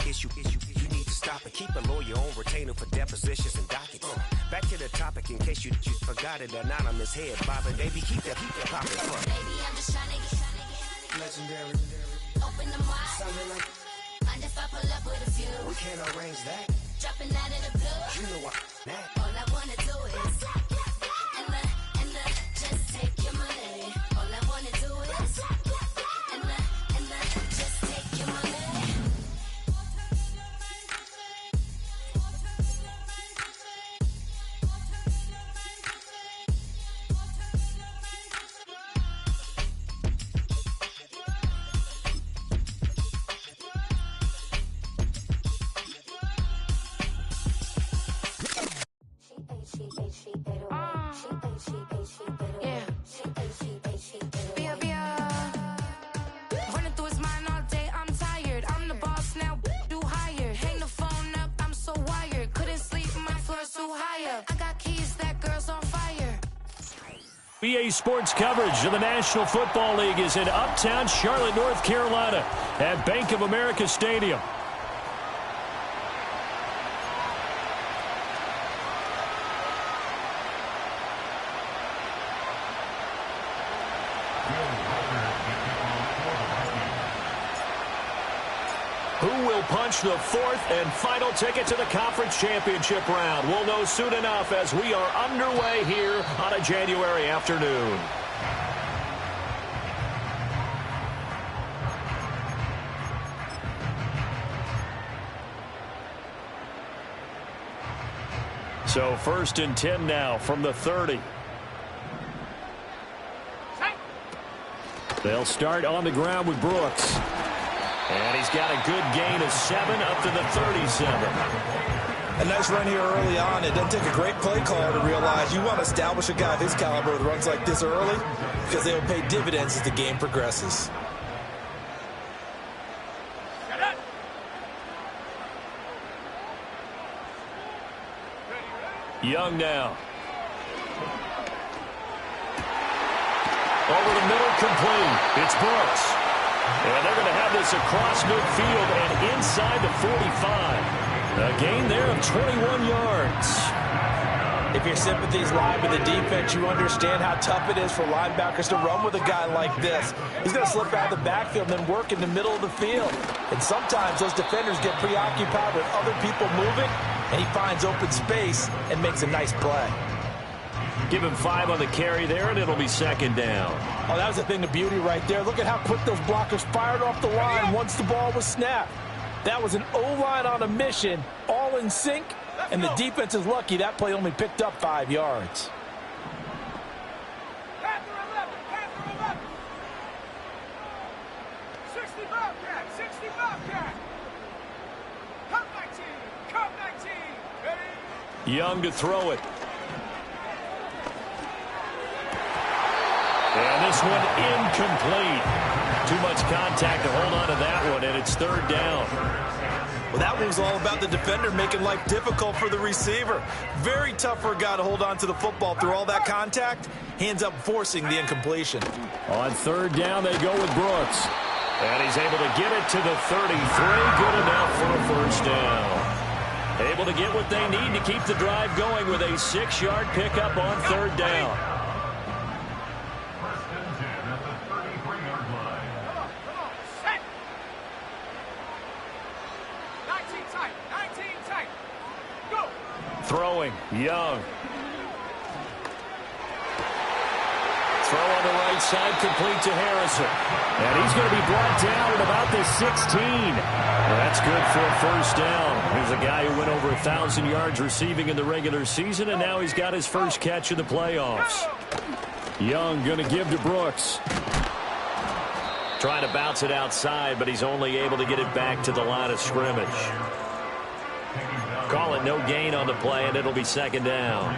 issue. You need to stop and keep a lawyer on retainer for depositions and dockets. Back to the topic in case you forgot it. Anonymous head bobbing, baby, keep that popping. Baby, I'm just trying to get Legendary. Open the mind. Sounding like Mind if I pull up with a few? we can't arrange that. Dropping out of the blue. You know what? That. All I wanna do is and the just take your money. All I wanna do is and the just take your money. BA Sports coverage of the National Football League is in uptown Charlotte, North Carolina at Bank of America Stadium. Who will punch the fourth and final ticket to the conference championship round? We'll know soon enough as we are underway here on a January afternoon. So 1st and 10 now from the 30. They'll start on the ground with Brooks. And he's got a good gain of 7 up to the 37. A nice run here early on. It doesn't take a great play caller to realize you want to establish a guy of his caliber with runs like this early because they will pay dividends as the game progresses. Young now. Over the middle, complete. It's Brooks. And they're going to have this across midfield and inside the 45. A gain there of 21 yards. If your sympathies lie with the defense, you understand how tough it is for linebackers to run with a guy like this. He's going to slip out of the backfield and then work in the middle of the field. And sometimes those defenders get preoccupied with other people moving, and he finds open space and makes a nice play. Give him 5 on the carry there, and it'll be 2nd down. Oh, that was a thing of beauty right there. Look at how quick those blockers fired off the line once the ball was snapped. That was an O-line on a mission, all in sync, and the defense is lucky that play only picked up 5 yards. Young to throw it. And this one incomplete. Too much contact to hold on to that one, and it's 3rd down. Well, that one was all about the defender making life difficult for the receiver. Very tough for a guy to hold on to the football through all that contact. He ends up forcing the incompletion. On 3rd down, they go with Brooks. And he's able to get it to the 33. Good enough for a 1st down. Able to get what they need to keep the drive going with a 6-yard pickup on 3rd down. Throwing, Young. Throw on the right side, complete to Harrison. And he's going to be brought down at about the 16. That's good for a 1st down. Here's a guy who went over 1,000 yards receiving in the regular season, and now he's got his first catch in the playoffs. Young going to give to Brooks. Trying to bounce it outside, but he's only able to get it back to the line of scrimmage. Call it no gain on the play, and it'll be 2nd down.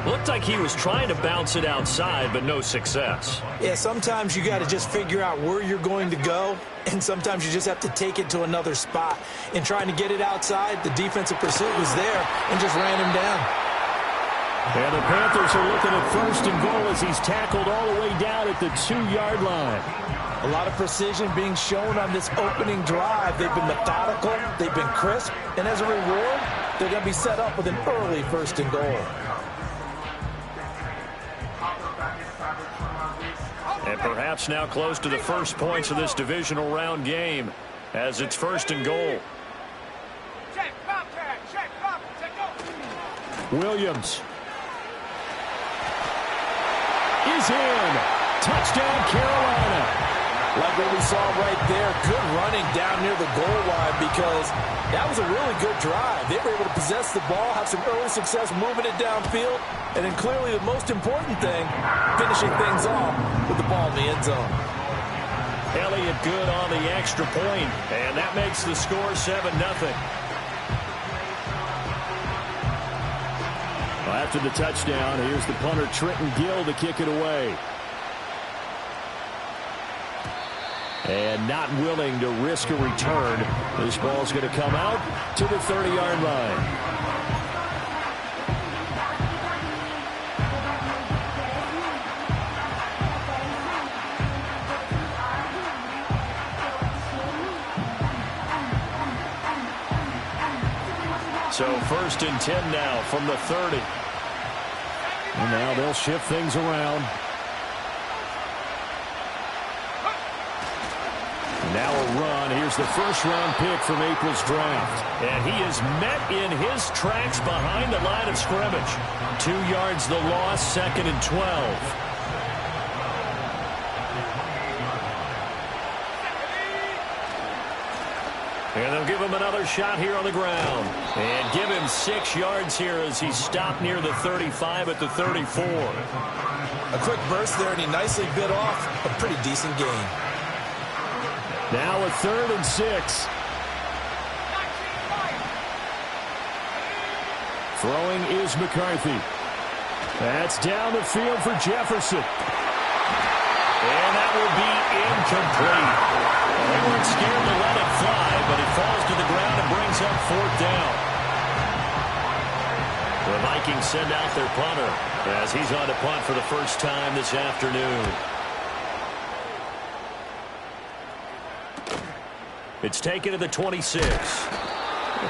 Looked like he was trying to bounce it outside, but no success. Yeah, sometimes you got to just figure out where you're going to go, and sometimes you just have to take it to another spot. In trying to get it outside, the defensive pursuit was there and just ran him down. And the Panthers are looking at 1st and goal as he's tackled all the way down at the 2-yard line. A lot of precision being shown on this opening drive. They've been methodical, they've been crisp, and as a reward, they're going to be set up with an early 1st and goal. And perhaps now close to the first points of this divisional round game as it's 1st and goal. Williams is in. Touchdown, Carolina. Like what we saw right there, good running down near the goal line because that was a really good drive. They were able to possess the ball, have some early success moving it downfield, and then clearly the most important thing, finishing things off with the ball in the end zone. Elliott good on the extra point, and that makes the score 7-0. After the touchdown, here's the punter Trenton Gill to kick it away. And not willing to risk a return. This ball's going to come out to the 30-yard line. So 1st and 10 now from the 30. And now they'll shift things around. Now a run. Here's the first-round pick from April's draft. And he is met in his tracks behind the line of scrimmage. 2 yards the loss, 2nd and 12. And they'll give him another shot here on the ground. And give him 6 yards here as he stopped near the 35 at the 34. A quick burst there, and he nicely bit off a pretty decent gain. Now a 3rd and 6. Throwing is McCarthy. That's down the field for Jefferson. And that will be incomplete. They weren't scared to let it fly, but it falls to the ground and brings up 4th down. The Vikings send out their punter as he's on to punt for the first time this afternoon. It's taken to the 26. They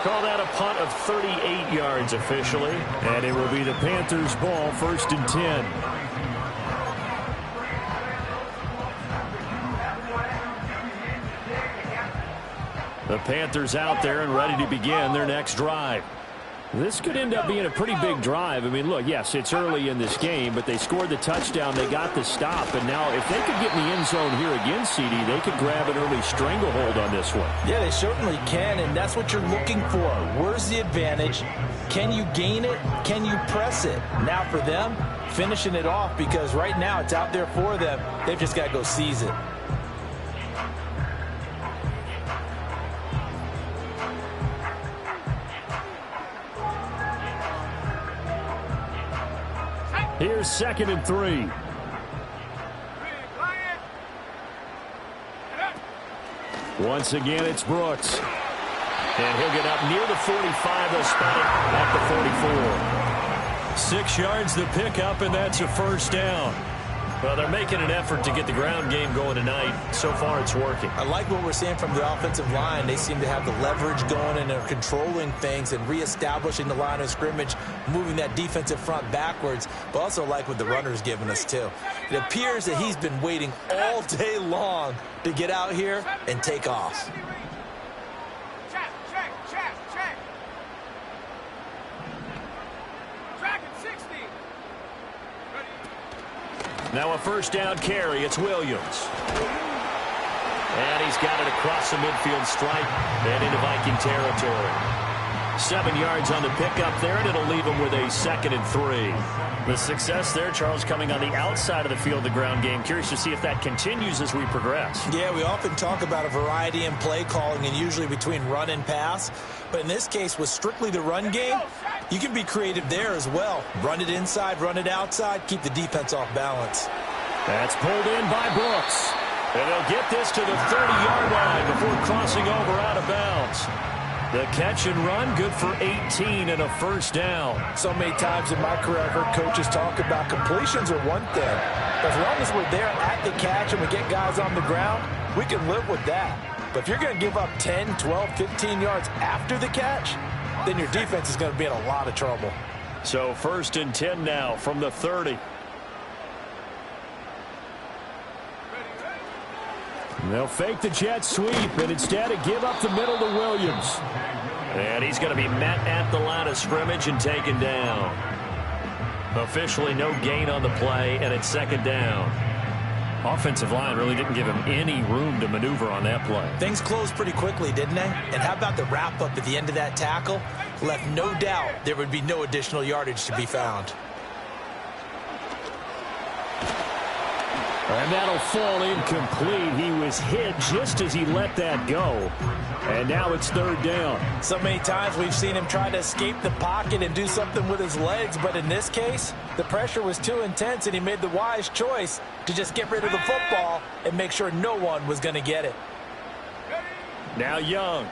call that a punt of 38 yards officially. And it will be the Panthers' ball, 1st and 10. The Panthers out there and ready to begin their next drive. This could end up being a pretty big drive. I mean, look, yes, it's early in this game, but they scored the touchdown. They got the stop. And now if they could get in the end zone here again, CD, they could grab an early stranglehold on this one. Yeah, they certainly can, and that's what you're looking for. Where's the advantage? Can you gain it? Can you press it? Now for them, finishing it off because right now it's out there for them. They've just got to go seize it. Here's 2nd and 3. Once again, it's Brooks. And he'll get up near the 45. They'll spot it at the 44. 6 yards the pickup, and that's a 1st down. Well, they're making an effort to get the ground game going tonight. So far, it's working. I like what we're seeing from the offensive line. They seem to have the leverage going, and they're controlling things and reestablishing the line of scrimmage, moving that defensive front backwards, but also like what the runner's giving us, too. It appears that he's been waiting all day long to get out here and take off. Now a 1st down carry. It's Williams. And he's got it across the midfield stripe and into Viking territory. 7 yards on the pickup there, and it'll leave him with a 2nd and 3. The success there, Charles, coming on the outside of the field, the ground game. Curious to see if that continues as we progress. Yeah, we often talk about a variety in play calling and usually between run and pass. But in this case, with strictly the run game, you can be creative there as well. Run it inside, run it outside, keep the defense off balance. That's pulled in by Brooks. And they'll get this to the 30-yard line before crossing over out of bounds. The catch and run, good for 18 and a first down. So many times in my career I've heard coaches talk about completions are one thing. But as long as we're there at the catch and we get guys on the ground, we can live with that. But if you're going to give up 10, 12, 15 yards after the catch, then your defense is going to be in a lot of trouble. So 1st and 10 now from the 30. They'll fake the jet sweep and instead give up the middle to Williams. And he's going to be met at the line of scrimmage and taken down. Officially no gain on the play, and it's 2nd down. Offensive line really didn't give him any room to maneuver on that play. Things closed pretty quickly, didn't they? And how about the wrap-up at the end of that tackle? Left no doubt there would be no additional yardage to be found. And that'll fall incomplete. He was hit just as he let that go. And now it's 3rd down. So many times we've seen him try to escape the pocket and do something with his legs, but in this case, the pressure was too intense and he made the wise choice to just get rid of the football and make sure no one was going to get it. Now Young.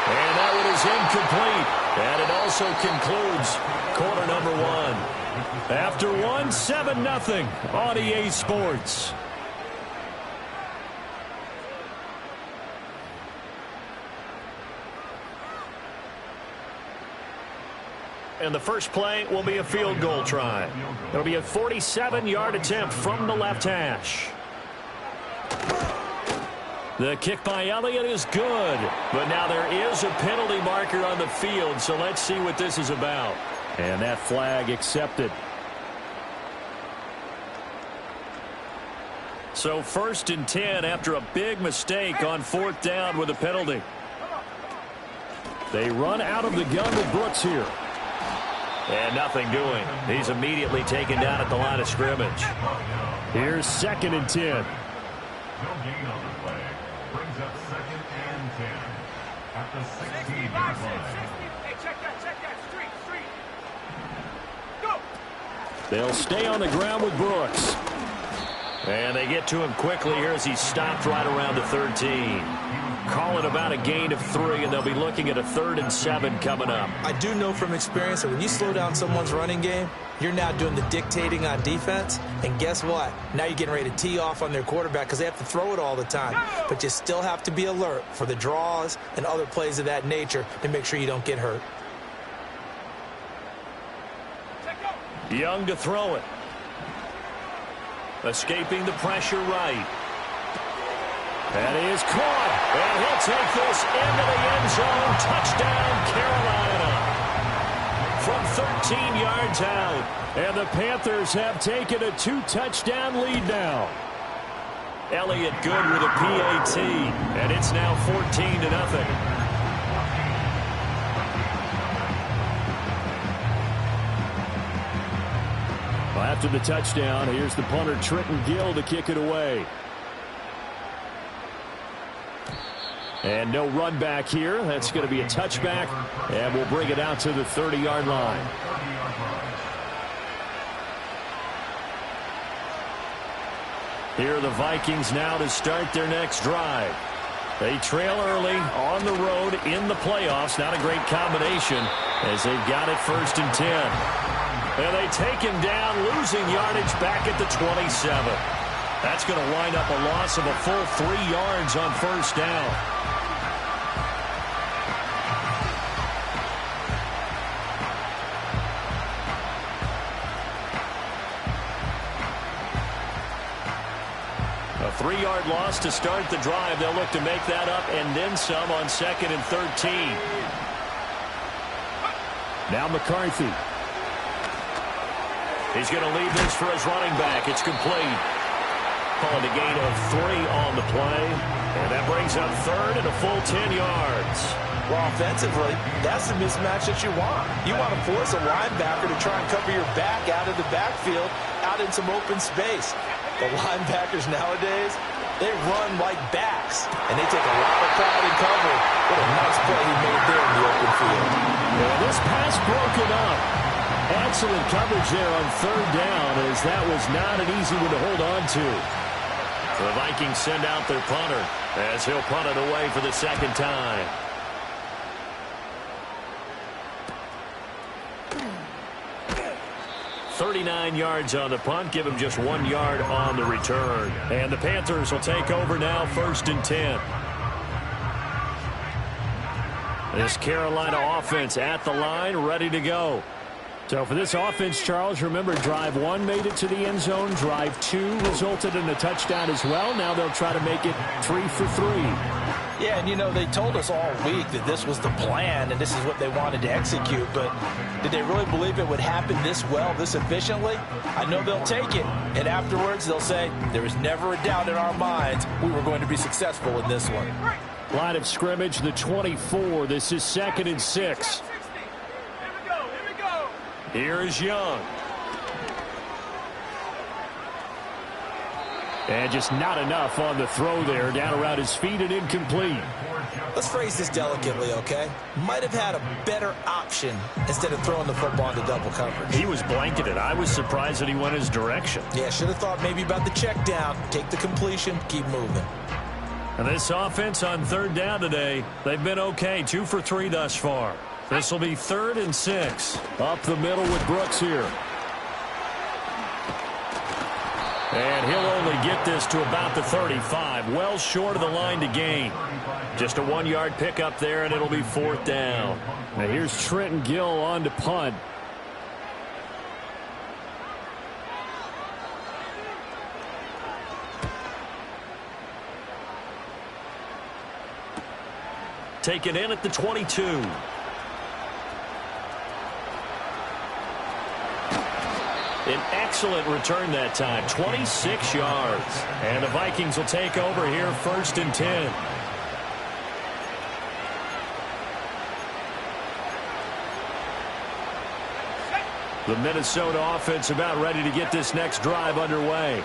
And that one is incomplete. And it also concludes quarter number 1. After 1, 7-0 on EA Sports. And the first play will be a field goal try. It'll be a 47-yard attempt from the left hash. The kick by Elliott is good. But now there is a penalty marker on the field, so let's see what this is about. And that flag accepted. So 1st and 10 after a big mistake on 4th down with a penalty. They run out of the gun with Brooks here. And nothing doing. He's immediately taken down at the line of scrimmage. Here's 2nd and 10. No gain on the play. Brings up 2nd and 10. At the 16-yard line. Hey, check that. Street. Go! They'll stay on the ground with Brooks. And they get to him quickly here as he's stopped right around the 13. Calling about a gain of 3, and they'll be looking at a 3rd and 7 coming up. I do know from experience that when you slow down someone's running game, you're now doing the dictating on defense. And guess what? Now you're getting ready to tee off on their quarterback because they have to throw it all the time. But you still have to be alert for the draws and other plays of that nature to make sure you don't get hurt. Young to throw it. Escaping the pressure right. And he is caught. And he'll take this into the end zone. Touchdown, Carolina. From 13 yards out. And the Panthers have taken a 2-touchdown lead now. Elliott good with a PAT. And it's now 14-0. After the touchdown, here's the punter, Trenton Gill, to kick it away. And no run back here. That's going to be a touchback, and we'll bring it out to the 30-yard line. Here are the Vikings now to start their next drive. They trail early on the road in the playoffs. Not a great combination as they've got it 1st and 10. And they take him down, losing yardage back at the 27. That's going to wind up a loss of a full 3 yards on 1st down. A 3-yard loss to start the drive. They'll look to make that up and then some on 2nd and 13. Now McCarthy. He's going to leave this for his running back. It's complete. Calling a gain of 3 on the play. And that brings up 3rd and a full 10 yards. Well, offensively, that's the mismatch that you want. You want to force a linebacker to try and cover your back out of the backfield, out in some open space. The linebackers nowadays, they run like backs, and they take a lot of pride in cover. What a nice play he made there in the open field. Well, this pass broken up. Excellent coverage there on 3rd down, as that was not an easy one to hold on to. The Vikings send out their punter as he'll punt it away for the second time. "39 yards on the punt, give him just 1 yard on the return. And the Panthers will take over now, 1st and 10. This Carolina offense at the line, ready to go. So for this offense, Charles, remember, drive 1 made it to the end zone. Drive 2 resulted in a touchdown as well. Now they'll try to make it 3 for 3. Yeah, and, you know, they told us all week that this was the plan and this is what they wanted to execute. But did they really believe it would happen this well, this efficiently? I know they'll take it. And afterwards, they'll say, there was never a doubt in our minds we were going to be successful in this one. Line of scrimmage, the 24. This is 2nd and 6. Here is Young. And just not enough on the throw there. Down around his feet and incomplete. Let's phrase this delicately, okay? Might have had a better option instead of throwing the football into double coverage. He was blanketed. I was surprised that he went his direction. Yeah, should have thought maybe about the check down. Take the completion, keep moving. And this offense on 3rd down today, they've been okay. 2 for 3 thus far. This will be 3rd and 6. Up the middle with Brooks here. And he'll only get this to about the 35. Well short of the line to gain. Just a 1-yard pickup there, and it'll be 4th down. Now here's Trenton Gill on to punt. Taken in at the 22. An excellent return that time, 26 yards. And the Vikings will take over here, 1st and 10. The Minnesota offense about ready to get this next drive underway.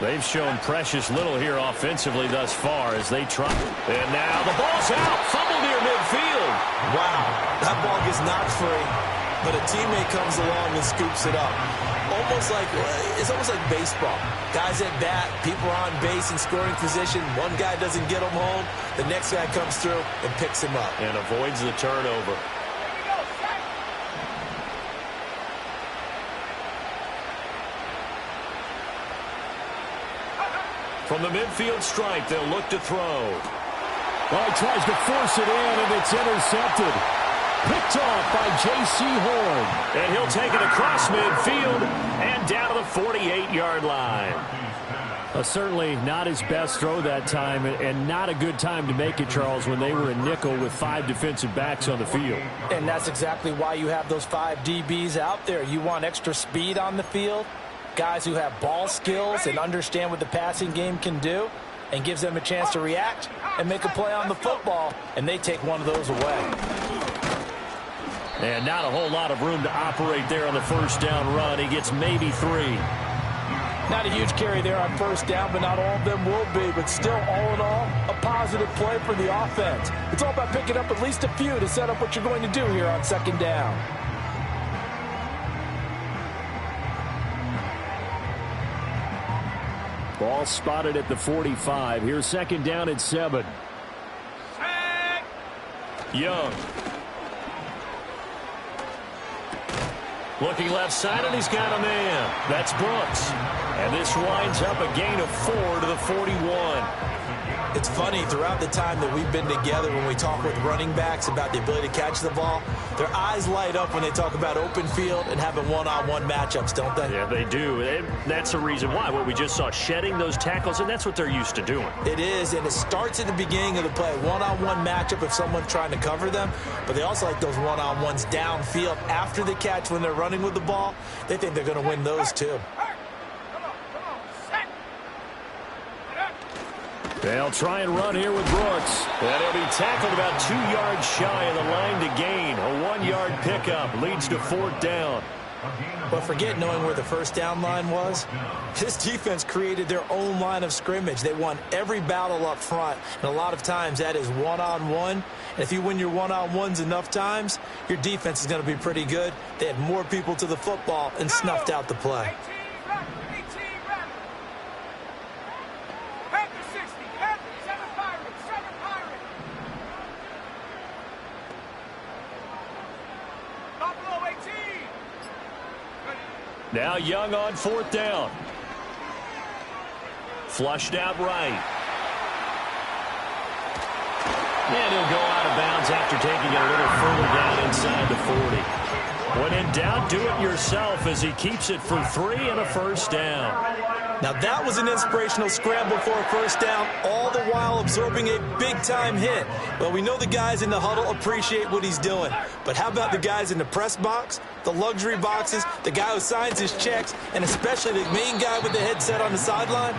They've shown precious little here offensively thus far as they try. And now the ball's out. Fumble near midfield. Wow, that ball gets knocked free, but a teammate comes along and scoops it up. It's almost like baseball. Guys at bat, people are on base in scoring position. One guy doesn't get him home. The next guy comes through and picks him up. And avoids the turnover. From the midfield stripe, they'll look to throw. Well, he tries to force it in, and it's intercepted. Picked off by J.C. Horn. And he'll take it across midfield and down to the 48-yard line. Certainly not his best throw that time, and not a good time to make it, Charles, when they were in nickel with 5 defensive backs on the field. And that's exactly why you have those 5 DBs out there. You want extra speed on the field, guys who have ball skills and understand what the passing game can do, and gives them a chance to react and make a play on the football, and they take one of those away. And not a whole lot of room to operate there on the 1st down run. He gets maybe 3. Not a huge carry there on 1st down, but not all of them will be. But still, all in all, a positive play for the offense. It's all about picking up at least a few to set up what you're going to do here on 2nd down. Ball spotted at the 45. Here's 2nd down at 7. Young. Looking left side, and he's got a man. That's Brooks. And this winds up a gain of 4 to the 41. It's funny, throughout the time that we've been together, when we talk with running backs about the ability to catch the ball, their eyes light up when they talk about open field and having one-on-one matchups, don't they? Yeah, they do. And that's the reason why. What we just saw, shedding those tackles, and that's what they're used to doing. It is, and it starts at the beginning of the play. One-on-one matchup if someone's trying to cover them, but they also like those one-on-ones downfield after the catch when they're running with the ball. They think they're going to win those too. They'll try and run here with Brooks. And he'll be tackled about 2 yards shy of the line to gain. A 1-yard pickup leads to 4th down. But forget knowing where the 1st down line was. This defense created their own line of scrimmage. They won every battle up front, and a lot of times that is one-on-one. And if you win your one-on-ones enough times, your defense is going to be pretty good. They had more people to the football and snuffed out the play. Now Young on 4th down. Flushed out right. And he'll go out of bounds after taking it a little further down inside the 40. When in doubt, do it yourself as he keeps it for 3 and a first down. Now that was an inspirational scramble for a first down, all the while absorbing a big-time hit. Well, we know the guys in the huddle appreciate what he's doing. But how about the guys in the press box, the luxury boxes, the guy who signs his checks, and especially the main guy with the headset on the sideline?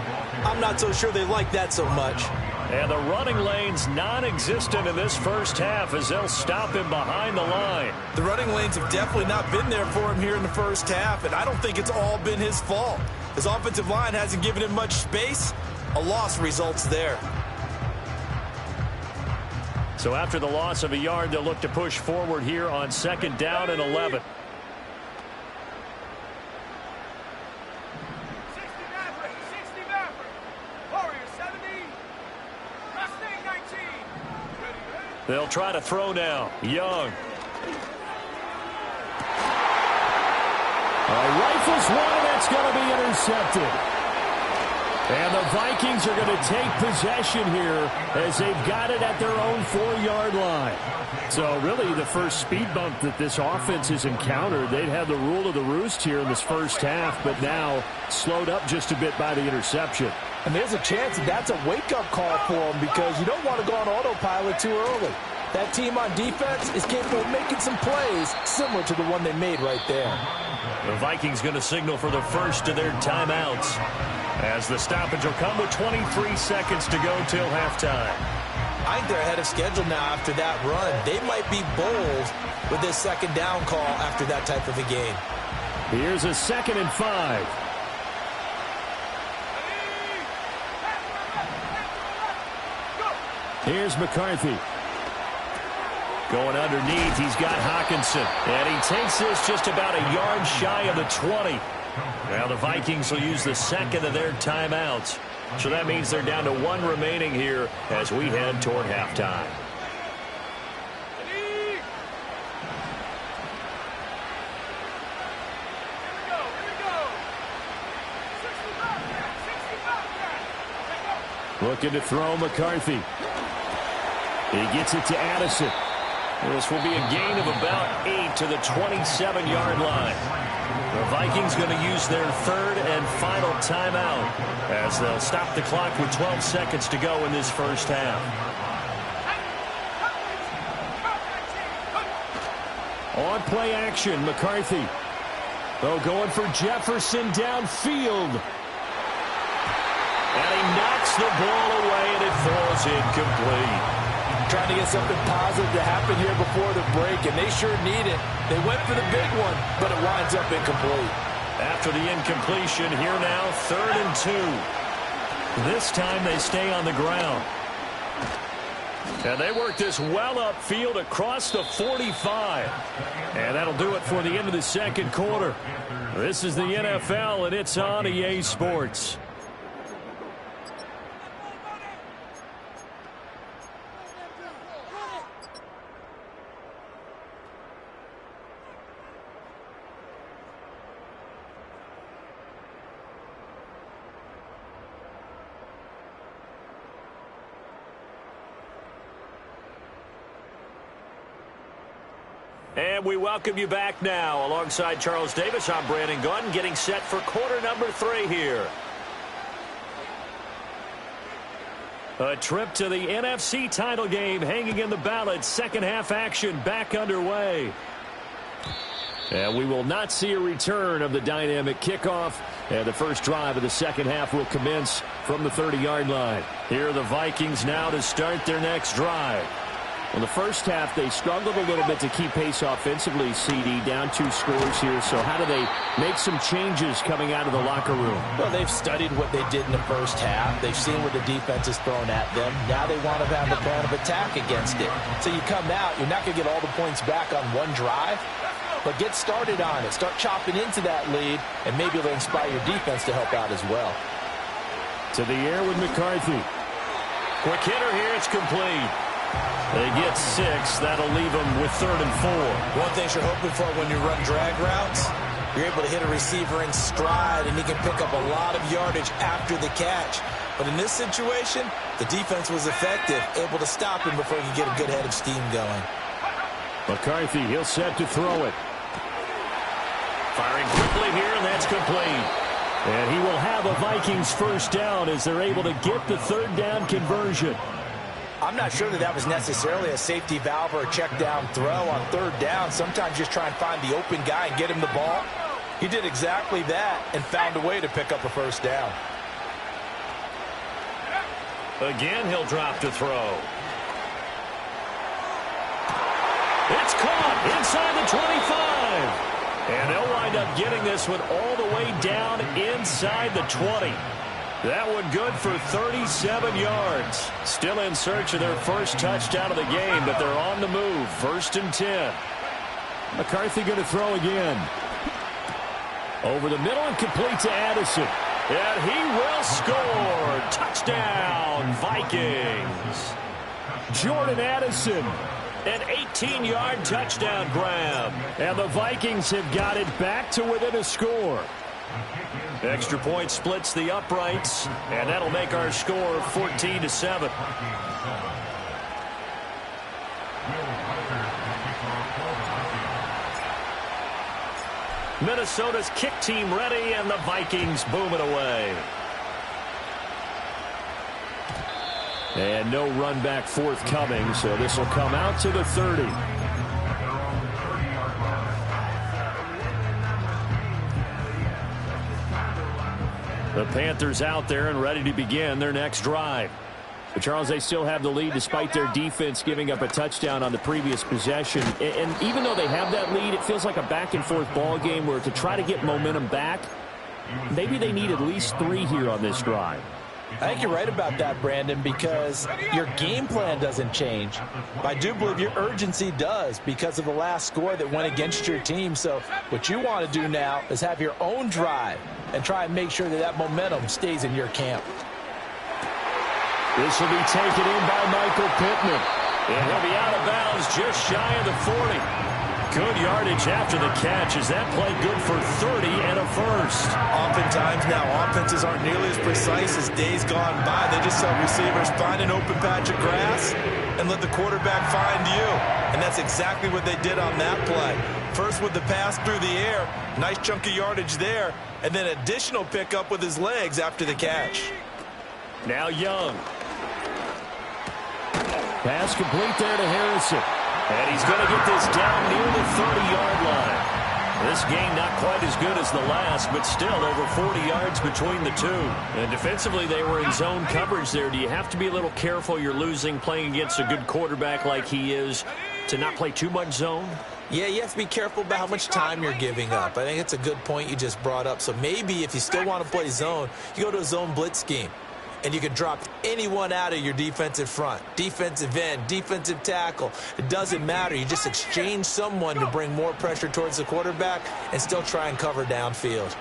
I'm not so sure they like that so much. And the running lane's non-existent in this first half as they'll stop him behind the line. The running lanes have definitely not been there for him here in the first half, and I don't think it's all been his fault. His offensive line hasn't given him much space. A loss results there. So after the loss of a yard, they'll look to push forward here on 2nd down and 11. 60 Maverick, 60 Maverick. Warrior 70. Mustang 19. Ready? They'll try to throw now. Young. Rifles one, and that's going to be intercepted. And the Vikings are going to take possession here as they've got it at their own 4-yard line. So really the first speed bump that this offense has encountered. They'd had the rule of the roost here in this first half, but now slowed up just a bit by the interception. And there's a chance that that's a wake-up call for them because you don't want to go on autopilot too early. That team on defense is capable of making some plays similar to the one they made right there. The Vikings going to signal for the first of their timeouts as the stoppage will come with 23 seconds to go till halftime. I think they're ahead of schedule now after that run. They might be bold with this 2nd down call after that type of a game. Here's a 2nd and 5. Here's McCarthy. Going underneath, he's got Hockenson. And he takes this just about a yard shy of the 20. Now the Vikings will use the 2nd of their timeouts. So that means they're down to 1 remaining here as we head toward halftime. Looking to throw McCarthy. He gets it to Addison. This will be a gain of about 8 to the 27-yard line. The Vikings going to use their 3rd and final timeout as they'll stop the clock with 12 seconds to go in this first half. On play action, McCarthy. Oh, going for Jefferson downfield. And he knocks the ball away, and it falls incomplete. Trying to get something positive to happen here before the break, and they sure need it. They went for the big one, but it winds up incomplete. After the incompletion, here now, 3rd and 2. This time they stay on the ground. And they work this well upfield across the 45. And that'll do it for the end of the 2nd quarter. This is the NFL, and it's on EA Sports. And we welcome you back now. Alongside Charles Davis, I'm Brandon Gunn, getting set for quarter number 3 here. A trip to the NFC title game hanging in the balance. 2nd half action back underway. And we will not see a return of the dynamic kickoff. And the first drive of the 2nd half will commence from the 30-yard line. Here are the Vikings now to start their next drive. In the first half, they struggled a little bit to keep pace offensively, CD, down 2 scores here. So how do they make some changes coming out of the locker room? Well, they've studied what they did in the first half. They've seen what the defense has thrown at them. Now they want to have a plan of attack against it. So you come out, you're not going to get all the points back on one drive, but get started on it. Start chopping into that lead, and maybe it'll inspire your defense to help out as well. To the air with McCarthy. Quick hitter here, it's complete. They get 6. That'll leave them with 3rd and 4. One thing you're hoping for when you run drag routes, You're able to hit a receiver in stride, and he can pick up a lot of yardage after the catch. But in this situation, the defense was effective, able to stop him before he could get a good head of steam going. McCarthy, he'll set to throw it. Firing quickly here, and that's complete. And he will have a Vikings first down as they're able to get the third down conversion. I'm not sure that was necessarily a safety valve or a check down throw on third down. Sometimes just try and find the open guy and get him the ball. He did exactly that and found a way to pick up a first down. Again, he'll drop to throw. It's caught inside the 25. And they'll wind up getting this one all the way down inside the 20. That one good for 37 yards. Still in search of their first touchdown of the game, but they're on the move. 1st and 10. McCarthy going to throw again. Over the middle and complete to Addison. And he will score. Touchdown, Vikings. Jordan Addison. An 18-yard touchdown grab. And the Vikings have got it back to within a score. Extra point splits the uprights, and that'll make our score 14-7. Minnesota's kick team ready, and the Vikings boom it away. And no run back forthcoming, so this will come out to the 30. The Panthers out there and ready to begin their next drive. But Charles, they still have the lead despite their defense giving up a touchdown on the previous possession. And even though they have that lead, it feels like a back-and-forth ball game where to try to get momentum back, maybe they need at least 3 here on this drive. I think you're right about that, Brandon, because your game plan doesn't change. I do believe your urgency does because of the last score that went against your team. So what you want to do now is have your own drive and try and make sure that that momentum stays in your camp. This will be taken in by Michael Pittman. And he'll be out of bounds just shy of the 40. Good yardage after the catch as that play good for 30 and a first. Oftentimes now offenses aren't nearly as precise as days gone by. They just tell receivers find an open patch of grass and let the quarterback find you. And that's exactly what they did on that play. First with the pass through the air, nice chunk of yardage there, and then additional pickup with his legs after the catch. Now Young. Pass complete there to Harrison. And he's going to get this down near the 30-yard line. This game not quite as good as the last, but still over 40 yards between the two. And defensively, they were in zone coverage there. Do you have to be a little careful you're losing playing against a good quarterback like he is to not play too much zone? Yeah, you have to be careful about how much time you're giving up. I think it's a good point you just brought up. So maybe if you still want to play zone, you go to a zone blitz scheme. And you can drop anyone out of your defensive front, defensive end, defensive tackle. It doesn't matter. You just exchange someone to bring more pressure towards the quarterback and still try and cover downfield.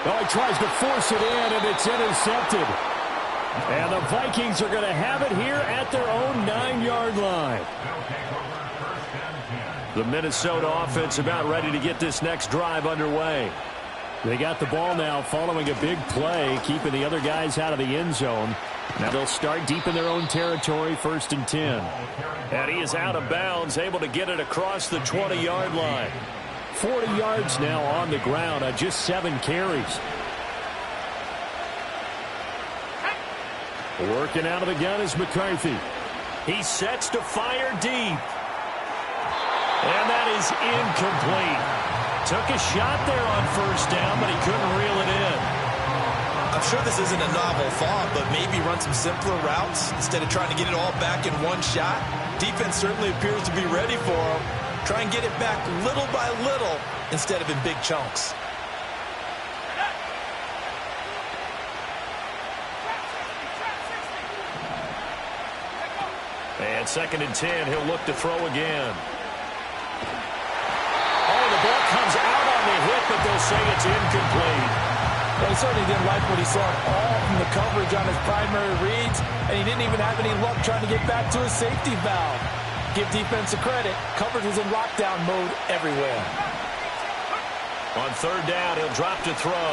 Oh, he tries to force it in, and it's intercepted. And the Vikings are going to have it here at their own 9-yard line. The Minnesota offense about ready to get this next drive underway. They got the ball now following a big play, keeping the other guys out of the end zone. Now they'll start deep in their own territory, 1st and 10. And he is out of bounds, able to get it across the 20-yard line. 40 yards now on the ground on just 7 carries. Working out of the gun is McCarthy. He sets to fire deep. And that is incomplete. Took a shot there on 1st down, but he couldn't reel it in. I'm sure this isn't a novel thought, but maybe run some simpler routes instead of trying to get it all back in one shot. Defense certainly appears to be ready for him. Try and get it back little by little instead of in big chunks. And 2nd and 10, he'll look to throw again. The ball comes out on the hit, but they'll say it's incomplete. Well, he certainly didn't like what he saw all from the coverage on his primary reads, and he didn't even have any luck trying to get back to his safety valve. Give defense a credit. Coverage was in lockdown mode everywhere. On third down, he'll drop to throw.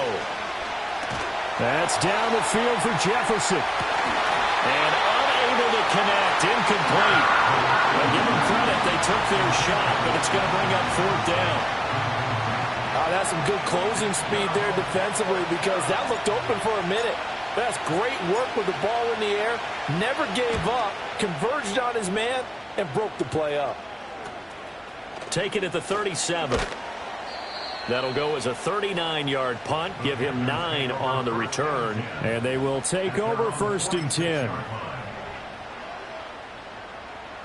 That's down the field for Jefferson. And unable to connect, incomplete. Well, give them credit, they took their shot, but it's going to bring up fourth down. That's some good closing speed there defensively because that looked open for a minute. That's great work with the ball in the air. Never gave up, converged on his man, and broke the play up. Take it at the 37. That'll go as a 39-yard punt. Give him 9 on the return. And they will take over 1st and 10.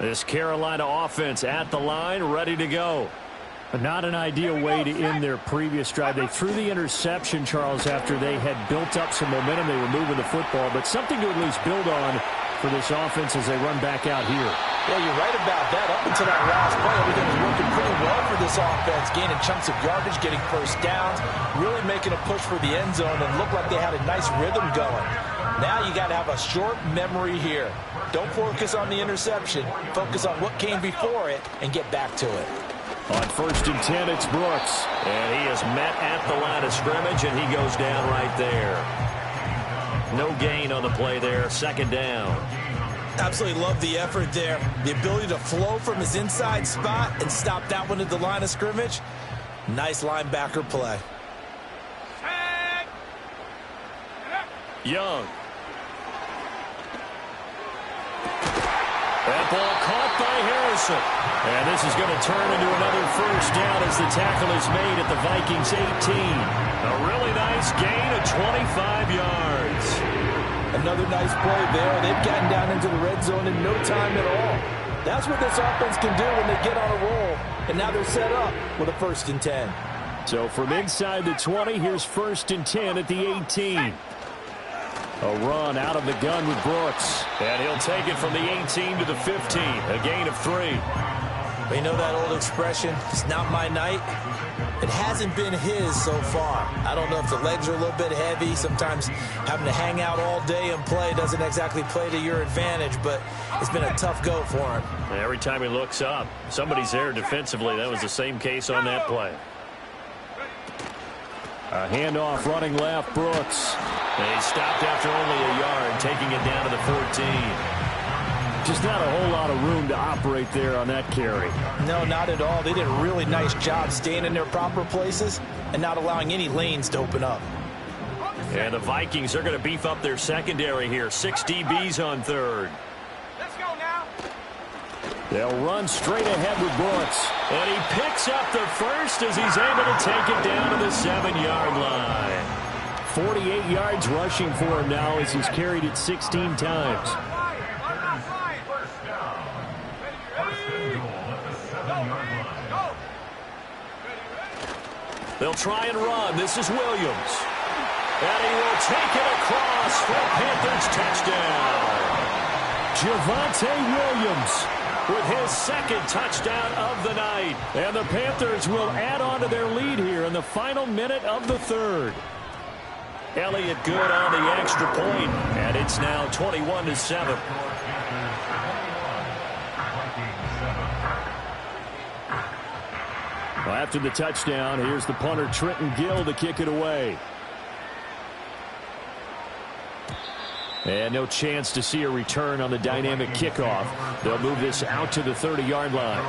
This Carolina offense at the line, ready to go. Not an ideal way to end their previous drive. They threw the interception, Charles, after they had built up some momentum. They were moving the football, but something to at least build on for this offense as they run back out here. Yeah, you're right about that. Up until that last play, everything was working pretty well for this offense, gaining chunks of yardage, getting first downs, really making a push for the end zone, and looked like they had a nice rhythm going. Now you got to have a short memory here. Don't focus on the interception. Focus on what came before it and get back to it. On 1st and 10, it's Brooks. And he is met at the line of scrimmage, and he goes down right there. No gain on the play there. 2nd down. Absolutely love the effort there. The ability to flow from his inside spot and stop that one at the line of scrimmage. Nice linebacker play. Young. That ball caught by Harrison. And this is going to turn into another first down as the tackle is made at the Vikings 18. A really nice gain of 25 yards. Another nice play there. They've gotten down into the red zone in no time at all. That's what this offense can do when they get on a roll. And now they're set up with a 1st and 10. So from inside the 20, here's 1st and 10 at the 18. A run out of the gun with Brooks. And he'll take it from the 18 to the 15. A gain of 3. You know that old expression, it's not my night? It hasn't been his so far. I don't know if the legs are a little bit heavy. Sometimes having to hang out all day and play doesn't exactly play to your advantage, but it's been a tough go for him. Every time he looks up, somebody's there defensively. That was the same case on that play. A handoff running left, Brooks. And he stopped after only a yard, taking it down to the 14. Just not a whole lot of room to operate there on that carry. No, not at all. They did a really nice job staying in their proper places and not allowing any lanes to open up. And the Vikings are going to beef up their secondary here. 6 DBs on 3rd. Let's go now. They'll run straight ahead with Brooks. And he picks up the first as he's able to take it down to the 7-yard line. 48 yards rushing for him now as he's carried it 16 times. They'll try and run. This is Williams. And he will take it across for a Panthers touchdown. Javonte Williams with his 2nd touchdown of the night. And the Panthers will add on to their lead here in the final minute of the 3rd. Elliott good on the extra point, and it's now 21-7. Well, after the touchdown, here's the punter Trenton Gill to kick it away. And no chance to see a return on the dynamic kickoff. They'll move this out to the 30-yard line.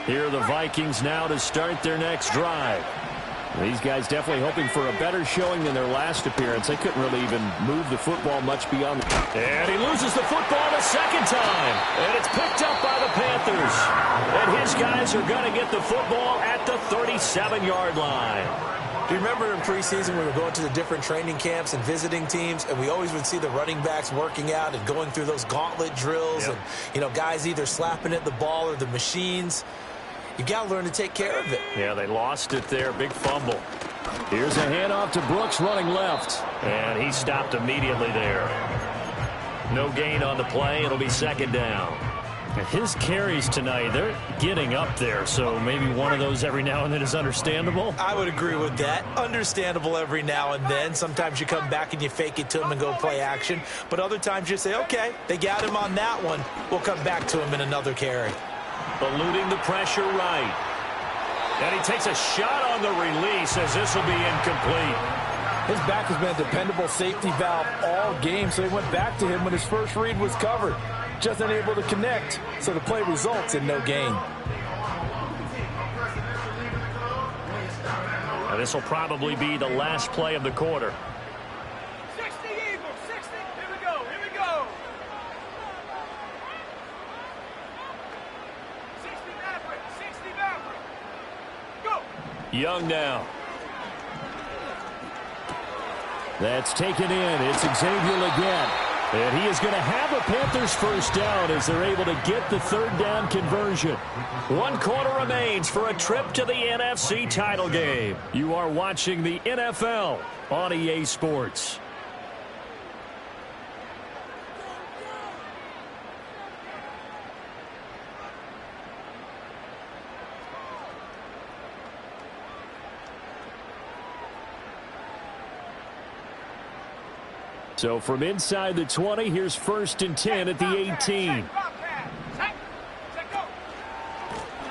Here are the Vikings now to start their next drive. These guys definitely hoping for a better showing than their last appearance. They couldn't really even move the football much beyond. And he loses the football the 2nd time. And it's picked up by the Panthers. And his guys are going to get the football at the 37-yard line. Do you remember in preseason we were going to the different training camps and visiting teams, and we always would see the running backs working out and going through those gauntlet drills, and, you know, guys either slapping at the ball or the machines. You got to learn to take care of it. Yeah, they lost it there. Big fumble. Here's a handoff to Brooks running left. And he stopped immediately there. No gain on the play. It'll be 2nd down. His carries tonight, they're getting up there, so maybe one of those every now and then is understandable. I would agree with that. Understandable every now and then. Sometimes you come back and you fake it to him and go play action. But other times you say, okay, they got him on that one. We'll come back to him in another carry. Eluding the pressure right. And he takes a shot on the release as this will be incomplete. His back has been a dependable safety valve all game, so he went back to him when his first read was covered. Just unable to connect, so the play results in no gain. Now this will probably be the last play of the quarter. 60 Eagles, 60. Here we go, here we go. 60 Maverick, 60 Maverick. Go. Young now. That's taken in. It's Xavier again. And he is going to have a Panthers first down as they're able to get the third down conversion. 1 quarter remains for a trip to the NFC title game. You are watching the NFL on EA Sports. So from inside the 20, here's 1st and 10 at the 18.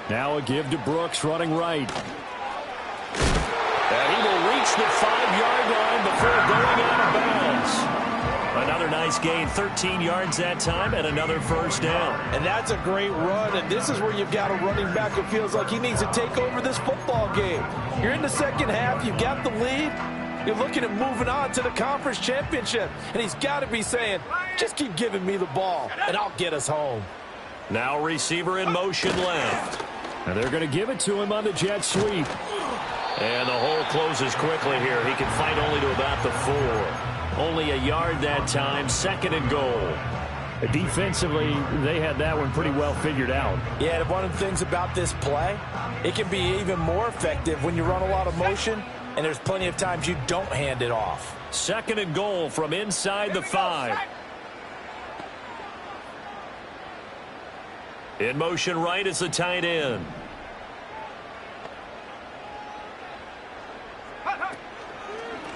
Now a give to Brooks running right. And he will reach the 5-yard line before going out of bounds. Another nice gain, 13 yards that time, and another first down. And that's a great run, and this is where you've got a running back who feels like he needs to take over this football game. You're in the second half, you've got the lead. You're looking at moving on to the conference championship. And he's got to be saying, just keep giving me the ball, and I'll get us home. Now receiver in motion left. And they're going to give it to him on the jet sweep. And the hole closes quickly here. He can fight only to about the 4. Only a yard that time, 2nd and goal. Defensively, they had that one pretty well figured out. Yeah, and one of the things about this play, it can be even more effective when you run a lot of motion, and there's plenty of times you don't hand it off. 2nd and goal from inside the 5. In motion right is the tight end.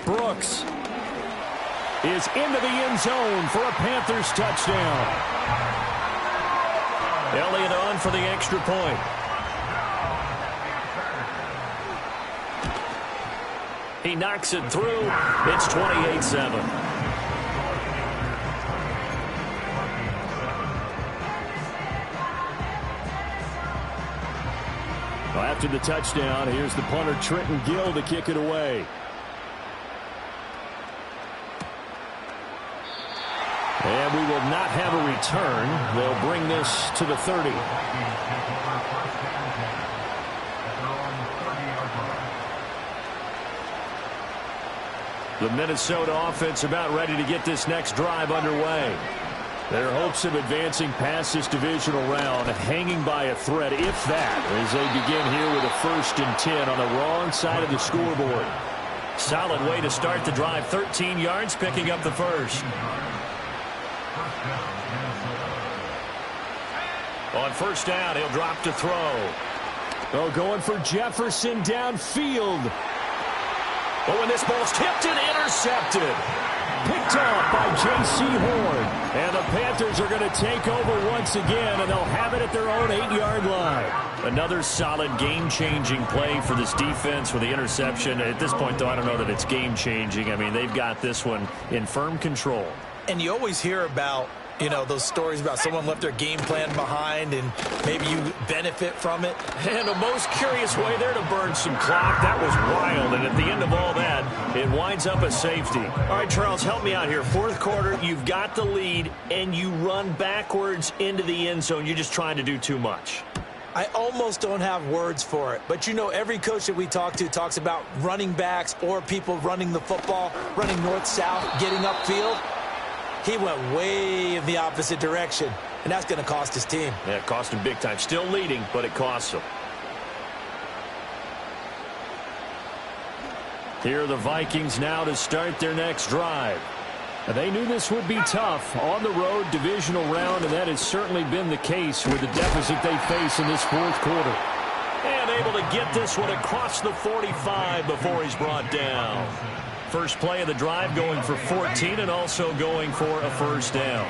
Brooks is into the end zone for a Panthers touchdown. Elliott on for the extra point. He knocks it through. It's 28-7. Well, after the touchdown, here's the punter Trenton Gill to kick it away. And we will not have a return. They'll bring this to the 30. The Minnesota offense about ready to get this next drive underway. Their hopes of advancing past this divisional round hanging by a thread, if that, as they begin here with a 1st and 10 on the wrong side of the scoreboard. Solid way to start the drive. 13 yards, picking up the first. On first down, he'll drop to throw. Oh, going for Jefferson downfield. Oh, and this ball's tipped and intercepted. Picked off by J.C. Horn. And the Panthers are going to take over once again, and they'll have it at their own 8-yard line. Another solid game-changing play for this defense with the interception. At this point, though, I don't know that it's game-changing. I mean, they've got this one in firm control. And you always hear about, you know, those stories about someone left their game plan behind and maybe you benefit from it. And a most curious way there to burn some clock. That was wild. And at the end of all that, it winds up a safety. All right, Charles, help me out here. 4th quarter, you've got the lead, and you run backwards into the end zone. You're just trying to do too much. I almost don't have words for it. But, you know, every coach that we talk to talks about running backs or people running the football, running north-south, getting upfield. He went way in the opposite direction, and that's going to cost his team. Yeah, it cost him big time. Still leading, but it costs him. Here are the Vikings now to start their next drive. They knew this would be tough on the road, divisional round, and that has certainly been the case with the deficit they face in this fourth quarter. And able to get this one across the 45 before he's brought down. First play of the drive going for 14 and also going for a first down.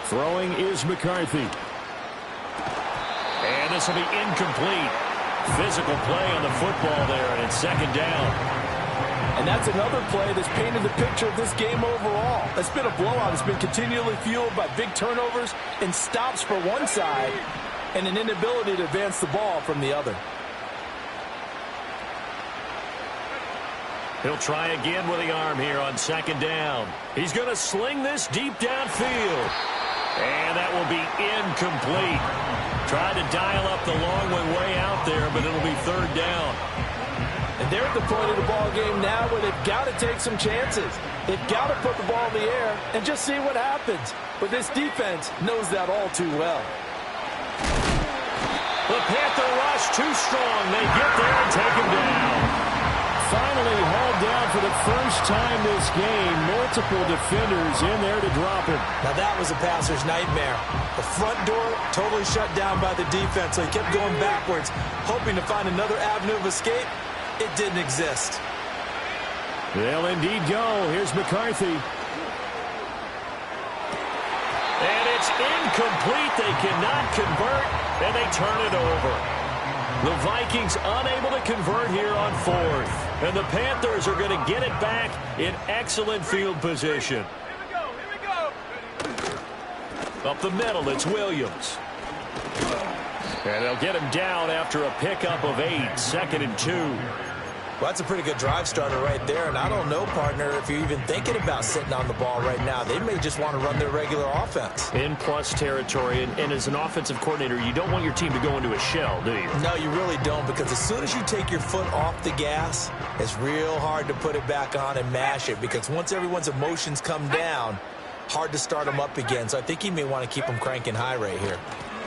Throwing is McCarthy. And this will be incomplete. Physical play on the football there, and it's second down. And that's another play that's painted the picture of this game overall. It's been a blowout. It's been continually fueled by big turnovers and stops for one side and an inability to advance the ball from the other. He'll try again with the arm here on second down. He's going to sling this deep downfield. And that will be incomplete. Tried to dial up the long one way out there, but it'll be third down. And they're at the point of the ball game now where they've got to take some chances. They've got to put the ball in the air and just see what happens. But this defense knows that all too well. The Panther rush too strong. They get there and take him down. Finally held down for the first time this game. Multiple defenders in there to drop him. Now that was a passer's nightmare. The front door totally shut down by the defense, so he kept going backwards, hoping to find another avenue of escape. It didn't exist. They'll indeed go. Here's McCarthy. And it's incomplete. They cannot convert, and they turn it over. The Vikings unable to convert here on fourth. And the Panthers are going to get it back in excellent field position. Here we go. Up the middle, it's Williams. And they'll get him down after a pickup of 8, second and 2. Well, that's a pretty good drive starter right there, and I don't know, partner, if you're even thinking about sitting on the ball right now. They may just want to run their regular offense. In plus territory, and as an offensive coordinator, you don't want your team to go into a shell, do you? No, you really don't, because as soon as you take your foot off the gas, it's real hard to put it back on and mash it, because once everyone's emotions come down, hard to start them up again. So I think he may want to keep them cranking high right here.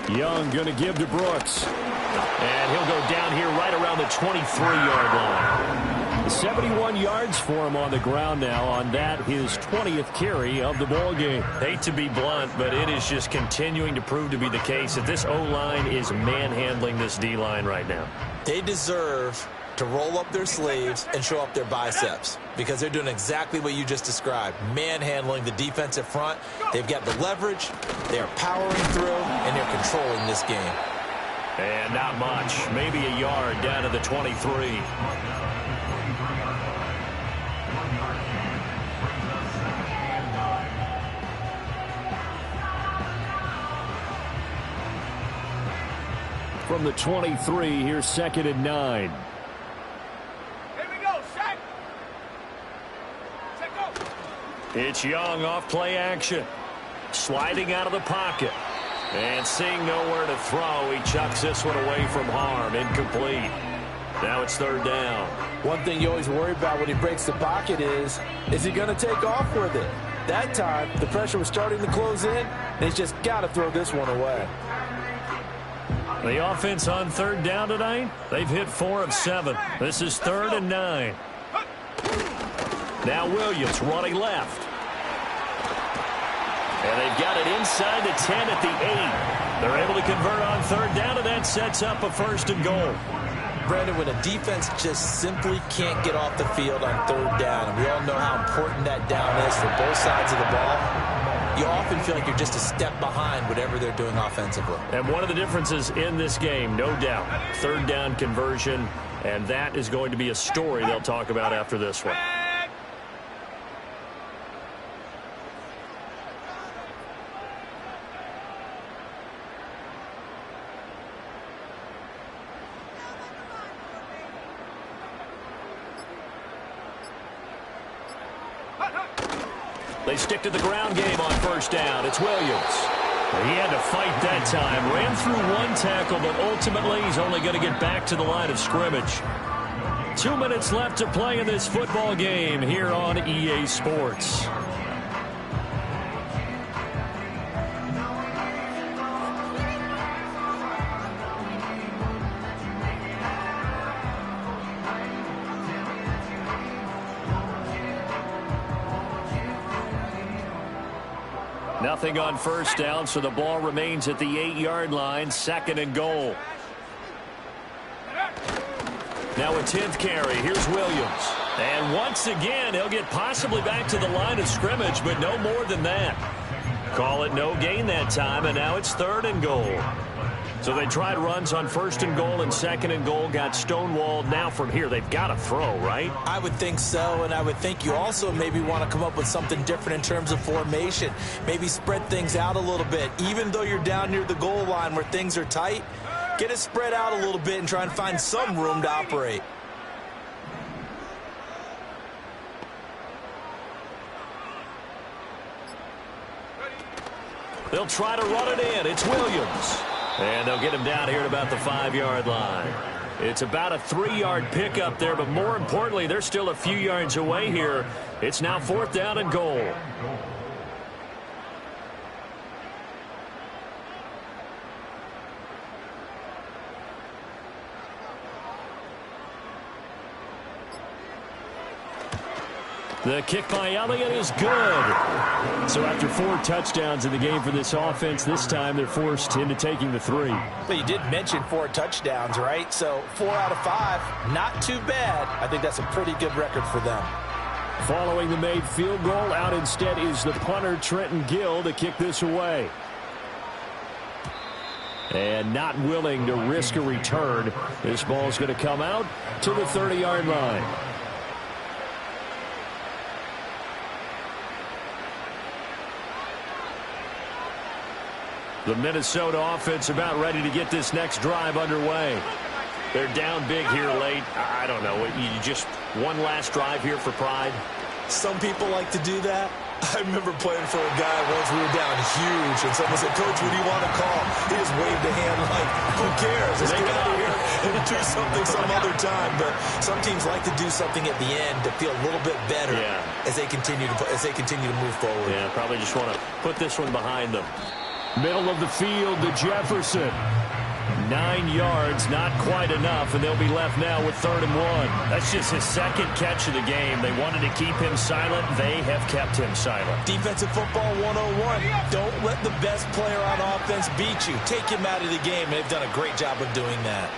Young going to give to Brooks. And he'll go down here right around the 23-yard line. 71 yards for him on the ground now on that, his 20th carry of the ball game. Hate to be blunt, but it is just continuing to prove to be the case that this O-line is manhandling this D-line right now. They deserve to roll up their sleeves and show up their biceps, because they're doing exactly what you just described, manhandling the defensive front. They've got the leverage, they're powering through, and they're controlling this game. And not much, maybe a yard down to the 23. From the 23, here's second and 9. It's Young off play action. Sliding out of the pocket. And seeing nowhere to throw, he chucks this one away from harm. Incomplete. Now it's third down. One thing you always worry about when he breaks the pocket is he going to take off with it? That time, the pressure was starting to close in, and he's just got to throw this one away. The offense on third down tonight, they've hit 4 of 7. This is third and 9. Now Williams running left. And they've got it inside the 10 at the 8. They're able to convert on third down, and that sets up a first and goal. Brandon, when a defense just simply can't get off the field on third down, and we all know how important that down is for both sides of the ball, you often feel like you're just a step behind whatever they're doing offensively. And one of the differences in this game, no doubt, third down conversion, and that is going to be a story they'll talk about after this one. They stick to the ground game on first down. It's Williams. He had to fight that time. Ran through one tackle, but ultimately he's only going to get back to the line of scrimmage. 2 minutes left to play in this football game here on EA Sports. Nothing on first down, so the ball remains at the 8-yard line, 2nd and goal. Now a 10th carry. Here's Williams. And once again, he'll get possibly back to the line of scrimmage, but no more than that. Call it no gain that time, and now it's 3rd and goal. So they tried runs on 1st and goal and 2nd and goal, got stonewalled. Now from here, they've got to throw, right? I would think so, and I would think you also maybe want to come up with something different in terms of formation. Maybe spread things out a little bit. Even though you're down near the goal line where things are tight, get it spread out a little bit and try and find some room to operate. They'll try to run it in. It's Williams. And they'll get him down here at about the 5-yard line. It's about a 3-yard pickup there, but more importantly, they're still a few yards away here. It's now 4th down and goal. The kick by Elliott is good. So after 4 touchdowns in the game for this offense, this time they're forced into taking the 3. But you did mention 4 touchdowns, right? So 4 out of 5, not too bad. I think that's a pretty good record for them. Following the made field goal, out instead is the punter, Trenton Gill, to kick this away. And not willing to risk a return. This ball's going to come out to the 30-yard line. The Minnesota offense about ready to get this next drive underway. They're down big here late. I don't know. You just one last drive here for pride. Some people like to do that. I remember playing for a guy once. We were down huge, and someone said, "Coach, what do you want to call?" He just waved a hand like, "Who cares? Let's get out of here and do something some other time." But some teams like to do something at the end to feel a little bit better as they continue to move forward. Yeah, probably just want to put this one behind them. Middle of the field to Jefferson. 9 yards, not quite enough, and they'll be left now with 3rd and 1. That's just his 2nd catch of the game. They wanted to keep him silent. They have kept him silent. Defensive football 101. Don't let the best player on offense beat you. Take him out of the game. They've done a great job of doing that.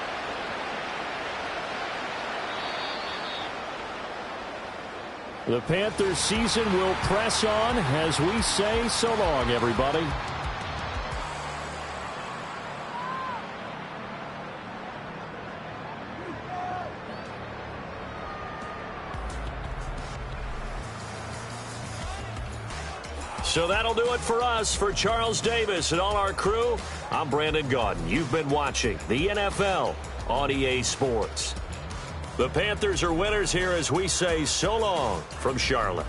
The Panthers season will press on as we say so long, everybody. So that'll do it for us. For Charles Davis and all our crew, I'm Brandon Gaudin. You've been watching the NFL on EA Sports. The Panthers are winners here as we say so long from Charlotte.